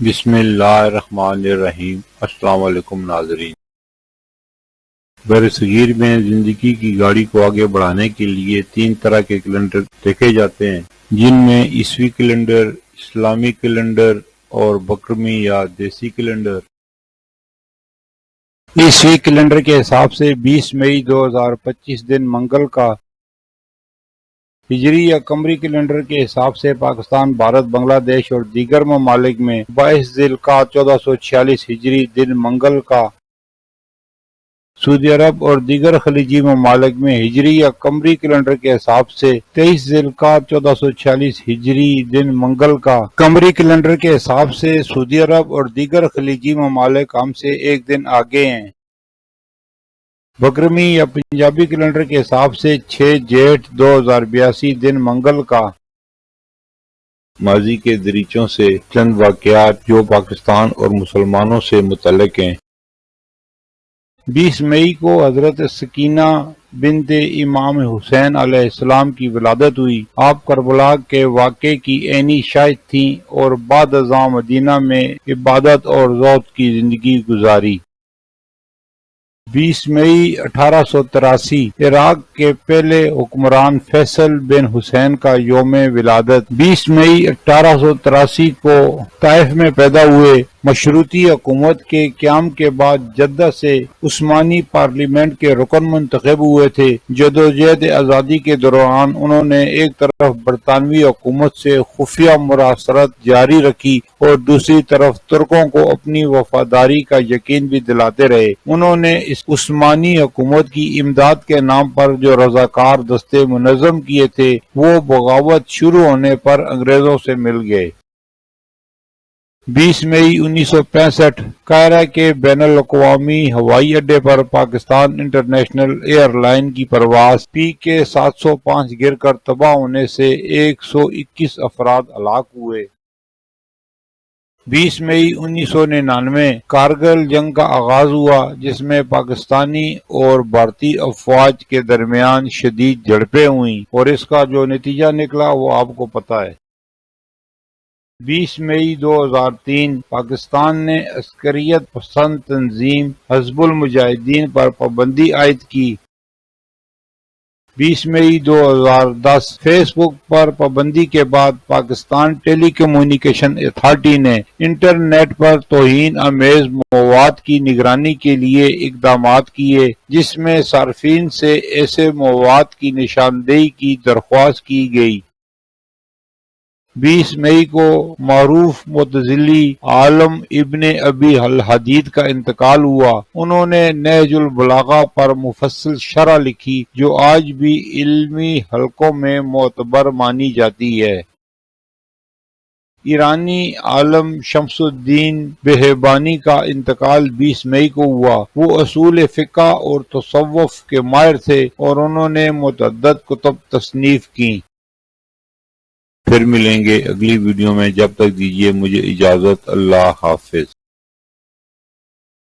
بسم اللہ الرحمن الرحیم۔ السلام علیکم ناظرین۔ برصغیر میں زندگی کی گاڑی کو آگے بڑھانے کے لیے 3 طرح کے کیلنڈر دیکھے جاتے ہیں، جن میں عیسوی کیلنڈر، اسلامی کیلنڈر اور بکرمی یا دیسی کیلنڈر۔ عیسوی کیلنڈر کے حساب سے 20 مئی 2025 دن منگل کا، ہجری یا قمری کیلنڈر کے حساب سے پاکستان، بھارت، بنگلہ دیش اور دیگر ممالک میں 22 ذی القعدہ 1446 ہجری دن منگل کا، سعودی عرب اور دیگر خلیجی ممالک میں ہجری یا قمری کیلنڈر کے حساب سے 23 ذی القعدہ 1446 ہجری دن منگل کا، قمری کیلنڈر کے حساب سے سعودی عرب اور دیگر خلیجی ممالک ہم سے ایک دن آگے ہیں۔ بکرمی یا پنجابی کیلنڈر کے حساب سے 6 جیٹھ 2082 دن منگل کا۔ ماضی کے دریچوں سے چند واقعات جو پاکستان اور مسلمانوں سے متعلق ہیں۔ 20 مئی کو حضرت سکینہ بنت امام حسین علیہ السلام کی ولادت ہوئی۔ آپ کربلا کے واقعے کی عینی شاہد تھیں اور بعد ازاں مدینہ میں عبادت اور زہد کی زندگی گزاری۔ 20 مئی 1883 عراق کے پہلے حکمران فیصل بن حسین کا یوم ولادت۔ 20 مئی 1883 کو طائف میں پیدا ہوئے۔ مشروطی حکومت کے قیام کے بعد جدہ سے عثمانی پارلیمنٹ کے رکن منتخب ہوئے تھے۔ جدوجہد آزادی کے دوران انہوں نے ایک طرف برطانوی حکومت سے خفیہ مراسلات جاری رکھی اور دوسری طرف ترکوں کو اپنی وفاداری کا یقین بھی دلاتے رہے۔ انہوں نے اس عثمانی حکومت کی امداد کے نام پر جو رضاکار دستے منظم کیے تھے وہ بغاوت شروع ہونے پر انگریزوں سے مل گئے۔ 20 مئی 1965 قاہرہ کے بین الاقوامی ہوائی اڈے پر پاکستان انٹرنیشنل ایئر لائن کی پرواز PK-705 گر کر تباہ ہونے سے 121 افراد ہلاک ہوئے۔ 20 مئی 1999 کارگل جنگ کا آغاز ہوا، جس میں پاکستانی اور بھارتی افواج کے درمیان شدید جھڑپیں ہوئیں اور اس کا جو نتیجہ نکلا وہ آپ کو پتہ ہے۔ 20 مئی 2003 پاکستان نے عسکریت پسند تنظیم حزب المجاہدین پر پابندی عائد کی۔ 20 مئی 2010 فیس بک پر پابندی کے بعد پاکستان ٹیلی کمیونیکیشن اتھارٹی نے انٹرنیٹ پر توہین آمیز مواد کی نگرانی کے لیے اقدامات کیے، جس میں صارفین سے ایسے مواد کی نشاندہی کی درخواست کی گئی۔ 20 مئی کو معروف معتزلی عالم ابن ابی الحدید کا انتقال ہوا۔ انہوں نے نہج البلاغہ پر مفصل شرح لکھی جو آج بھی علمی حلقوں میں معتبر مانی جاتی ہے۔ ایرانی عالم شمس الدین بہبانی کا انتقال 20 مئی کو ہوا۔ وہ اصول فقہ اور تصوف کے ماہر تھے اور انہوں نے متعدد کتب تصنیف کیں۔ پھر ملیں گے اگلی ویڈیو میں، جب تک دیجیے مجھے اجازت، اللہ حافظ۔